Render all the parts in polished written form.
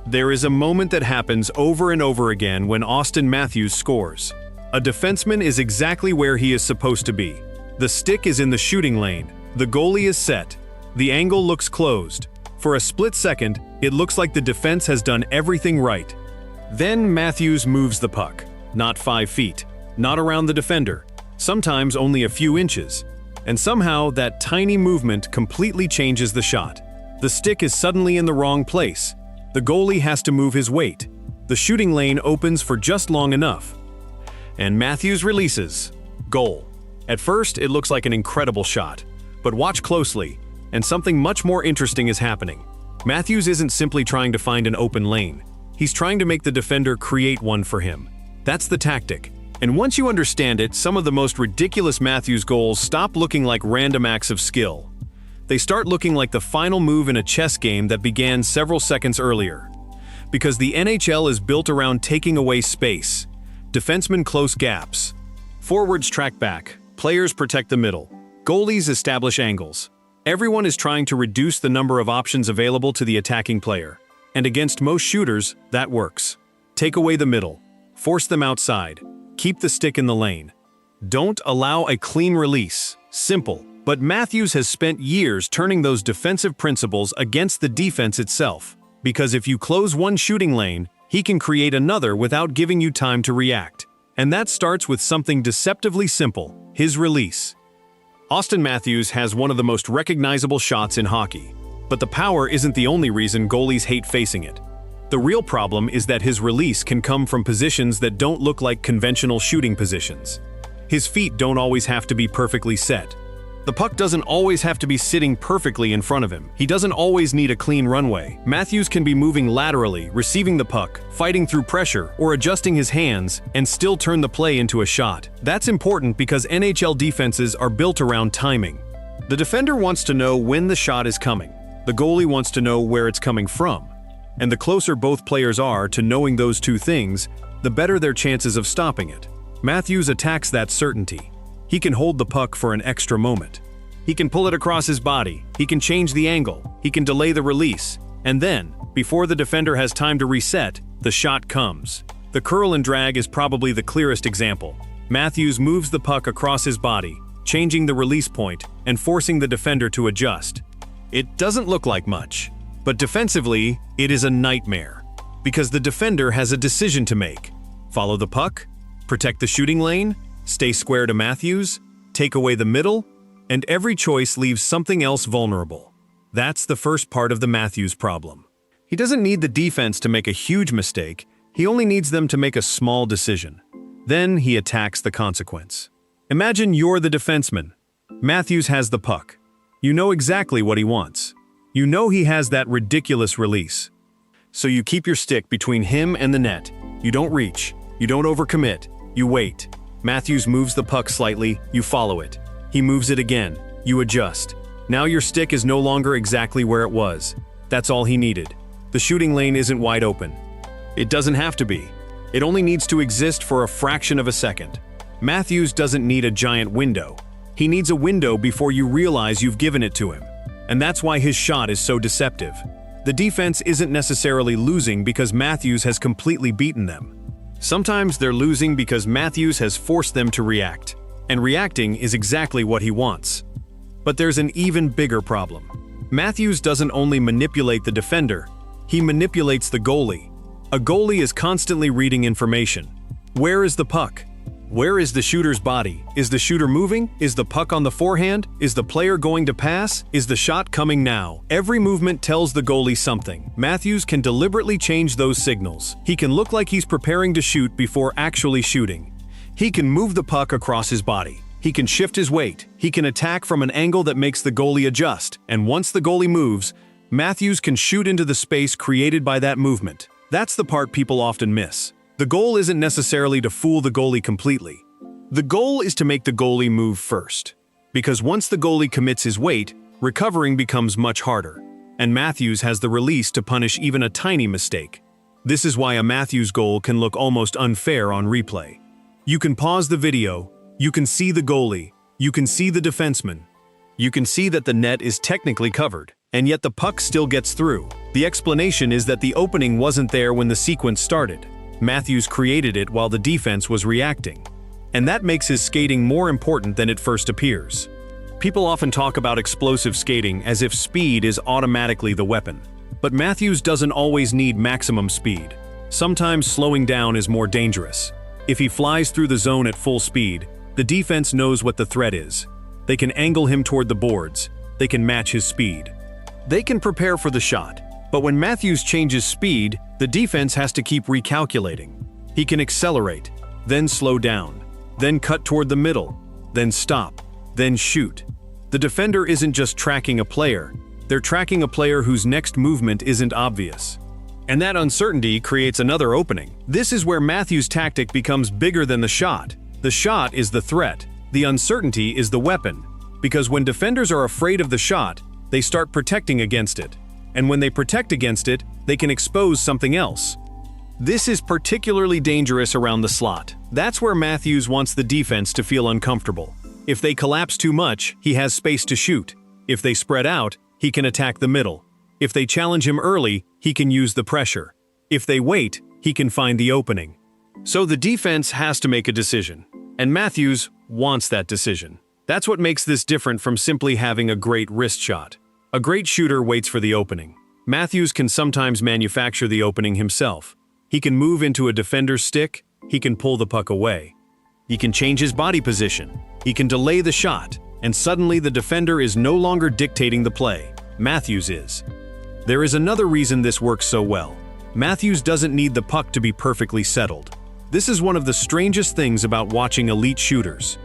There is a moment that happens over and over again when Auston Matthews scores. A defenseman is exactly where he is supposed to be. The stick is in the shooting lane. The goalie is set. The angle looks closed. For a split second, it looks like the defense has done everything right. Then Matthews moves the puck. Not 5 feet. Not around the defender. Sometimes only a few inches. And somehow that tiny movement completely changes the shot. The stick is suddenly in the wrong place. The goalie has to move his weight. The shooting lane opens for just long enough. And Matthews releases. Goal. At first, it looks like an incredible shot. But watch closely, and something much more interesting is happening. Matthews isn't simply trying to find an open lane. He's trying to make the defender create one for him. That's the tactic. And once you understand it, some of the most ridiculous Matthews goals stop looking like random acts of skill. They start looking like the final move in a chess game that began several seconds earlier. Because the NHL is built around taking away space. Defensemen close gaps. Forwards track back. Players protect the middle. Goalies establish angles. Everyone is trying to reduce the number of options available to the attacking player. And against most shooters, that works. Take away the middle. Force them outside. Keep the stick in the lane. Don't allow a clean release. Simple. But Matthews has spent years turning those defensive principles against the defense itself. Because if you close one shooting lane, he can create another without giving you time to react. And that starts with something deceptively simple: his release. Auston Matthews has one of the most recognizable shots in hockey. But the power isn't the only reason goalies hate facing it. The real problem is that his release can come from positions that don't look like conventional shooting positions. His feet don't always have to be perfectly set. The puck doesn't always have to be sitting perfectly in front of him. He doesn't always need a clean runway. Matthews can be moving laterally, receiving the puck, fighting through pressure, or adjusting his hands, and still turn the play into a shot. That's important because NHL defenses are built around timing. The defender wants to know when the shot is coming. The goalie wants to know where it's coming from. And the closer both players are to knowing those two things, the better their chances of stopping it. Matthews attacks that certainty. He can hold the puck for an extra moment. He can pull it across his body. He can change the angle. He can delay the release. And then, before the defender has time to reset, the shot comes. The curl and drag is probably the clearest example. Matthews moves the puck across his body, changing the release point and forcing the defender to adjust. It doesn't look like much, but defensively, it is a nightmare. Because the defender has a decision to make. Follow the puck? Protect the shooting lane? Stay square to Matthews? Take away the middle? And every choice leaves something else vulnerable. That's the first part of the Matthews problem. He doesn't need the defense to make a huge mistake, he only needs them to make a small decision. Then he attacks the consequence. Imagine you're the defenseman. Matthews has the puck. You know exactly what he wants. You know he has that ridiculous release. So you keep your stick between him and the net. You don't reach. You don't overcommit. You wait. Matthews moves the puck slightly, you follow it. He moves it again, you adjust. Now your stick is no longer exactly where it was. That's all he needed. The shooting lane isn't wide open. It doesn't have to be. It only needs to exist for a fraction of a second. Matthews doesn't need a giant window. He needs a window before you realize you've given it to him. And that's why his shot is so deceptive. The defense isn't necessarily losing because Matthews has completely beaten them. Sometimes they're losing because Matthews has forced them to react. And reacting is exactly what he wants. But there's an even bigger problem. Matthews doesn't only manipulate the defender, he manipulates the goalie. A goalie is constantly reading information. Where is the puck? Where is the shooter's body? Is the shooter moving? Is the puck on the forehand? Is the player going to pass? Is the shot coming now? Every movement tells the goalie something. Matthews can deliberately change those signals. He can look like he's preparing to shoot before actually shooting. He can move the puck across his body. He can shift his weight. He can attack from an angle that makes the goalie adjust. And once the goalie moves, Matthews can shoot into the space created by that movement. That's the part people often miss. The goal isn't necessarily to fool the goalie completely. The goal is to make the goalie move first. Because once the goalie commits his weight, recovering becomes much harder. And Matthews has the release to punish even a tiny mistake. This is why a Matthews goal can look almost unfair on replay. You can pause the video, you can see the goalie, you can see the defenseman. You can see that the net is technically covered, and yet the puck still gets through. The explanation is that the opening wasn't there when the sequence started. Matthews created it while the defense was reacting. And that makes his skating more important than it first appears. People often talk about explosive skating as if speed is automatically the weapon. But Matthews doesn't always need maximum speed. Sometimes slowing down is more dangerous. If he flies through the zone at full speed, the defense knows what the threat is. They can angle him toward the boards. They can match his speed. They can prepare for the shot. But when Matthews changes speed, the defense has to keep recalculating. He can accelerate, then slow down, then cut toward the middle, then stop, then shoot. The defender isn't just tracking a player. They're tracking a player whose next movement isn't obvious. And that uncertainty creates another opening. This is where Matthews' tactic becomes bigger than the shot. The shot is the threat. The uncertainty is the weapon. Because when defenders are afraid of the shot, they start protecting against it. And when they protect against it, they can expose something else. This is particularly dangerous around the slot. That's where Matthews wants the defense to feel uncomfortable. If they collapse too much, he has space to shoot. If they spread out, he can attack the middle. If they challenge him early, he can use the pressure. If they wait, he can find the opening. So the defense has to make a decision. And Matthews wants that decision. That's what makes this different from simply having a great wrist shot. A great shooter waits for the opening. Matthews can sometimes manufacture the opening himself. He can move into a defender's stick. He can pull the puck away. He can change his body position. He can delay the shot. And suddenly the defender is no longer dictating the play. Matthews is. There is another reason this works so well. Matthews doesn't need the puck to be perfectly settled. This is one of the strangest things about watching elite shooters.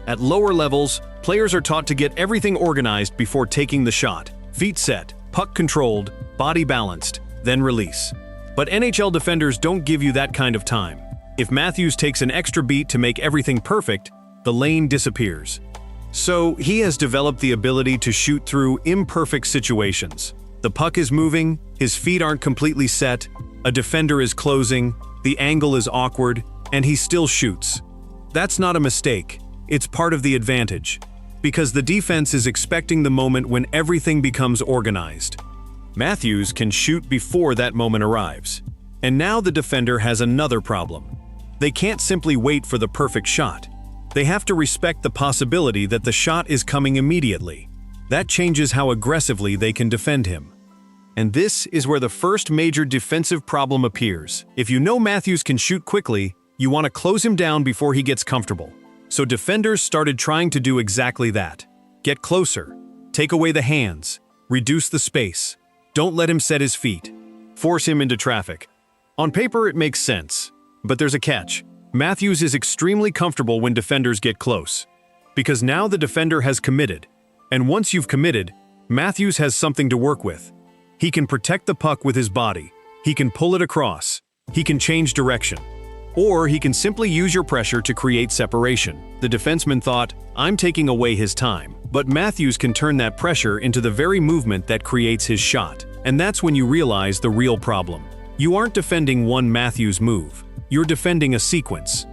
At lower levels, players are taught to get everything organized before taking the shot. Feet set, puck controlled, body balanced, then release. But NHL defenders don't give you that kind of time. If Matthews takes an extra beat to make everything perfect, the lane disappears. So he has developed the ability to shoot through imperfect situations. The puck is moving, his feet aren't completely set, a defender is closing, the angle is awkward, and he still shoots. That's not a mistake. It's part of the advantage. Because the defense is expecting the moment when everything becomes organized. Matthews can shoot before that moment arrives. And now the defender has another problem. They can't simply wait for the perfect shot. They have to respect the possibility that the shot is coming immediately. That changes how aggressively they can defend him. And this is where the first major defensive problem appears. If you know Matthews can shoot quickly, you want to close him down before he gets comfortable. So defenders started trying to do exactly that. Get closer, take away the hands, reduce the space. Don't let him set his feet. Force him into traffic. On paper, it makes sense. But there's a catch. Matthews is extremely comfortable when defenders get close. Because now the defender has committed. And once you've committed, Matthews has something to work with. He can protect the puck with his body. He can pull it across. He can change direction. Or he can simply use your pressure to create separation. The defenseman thought, I'm taking away his time. But Matthews can turn that pressure into the very movement that creates his shot. And that's when you realize the real problem. You aren't defending one Matthews move. You're defending a sequence.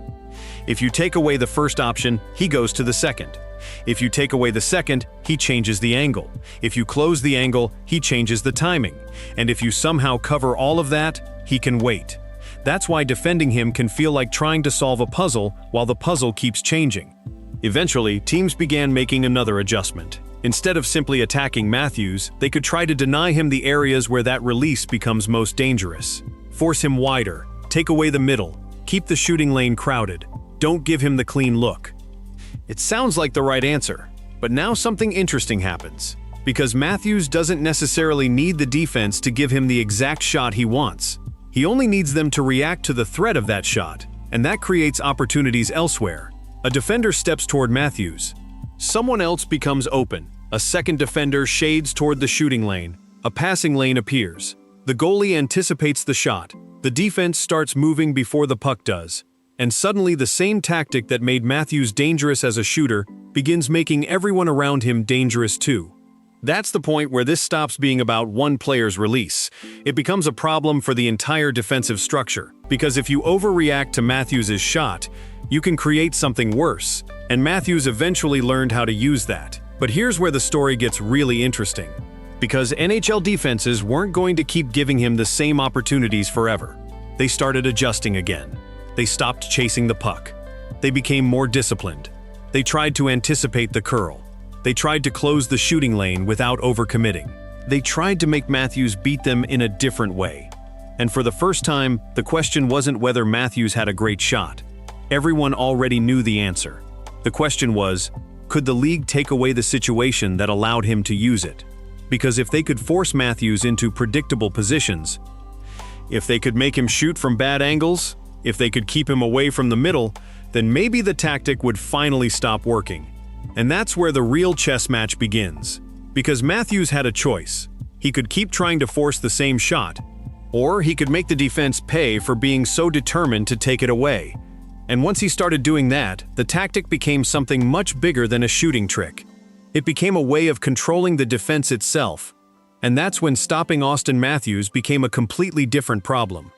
If you take away the first option, he goes to the second. If you take away the second, he changes the angle. If you close the angle, he changes the timing. And if you somehow cover all of that, he can wait. That's why defending him can feel like trying to solve a puzzle while the puzzle keeps changing. Eventually, teams began making another adjustment. Instead of simply attacking Matthews, they could try to deny him the areas where that release becomes most dangerous. Force him wider, take away the middle, keep the shooting lane crowded, don't give him the clean look. It sounds like the right answer, but now something interesting happens. Because Matthews doesn't necessarily need the defense to give him the exact shot he wants. He only needs them to react to the threat of that shot, and that creates opportunities elsewhere. A defender steps toward Matthews. Someone else becomes open. A second defender shades toward the shooting lane. A passing lane appears. The goalie anticipates the shot. The defense starts moving before the puck does. And suddenly the same tactic that made Matthews dangerous as a shooter begins making everyone around him dangerous too. That's the point where this stops being about one player's release. It becomes a problem for the entire defensive structure. Because if you overreact to Matthews' shot, you can create something worse. And Matthews eventually learned how to use that. But here's where the story gets really interesting. because NHL defenses weren't going to keep giving him the same opportunities forever. They started adjusting again. They stopped chasing the puck. They became more disciplined. They tried to anticipate the curl. They tried to close the shooting lane without overcommitting. They tried to make Matthews beat them in a different way. And for the first time, the question wasn't whether Matthews had a great shot. Everyone already knew the answer. The question was, could the league take away the situation that allowed him to use it? Because if they could force Matthews into predictable positions, if they could make him shoot from bad angles, if they could keep him away from the middle, then maybe the tactic would finally stop working. And that's where the real chess match begins. Because Matthews had a choice. He could keep trying to force the same shot, or he could make the defense pay for being so determined to take it away. And once he started doing that, the tactic became something much bigger than a shooting trick. It became a way of controlling the defense itself. And that's when stopping Auston Matthews became a completely different problem.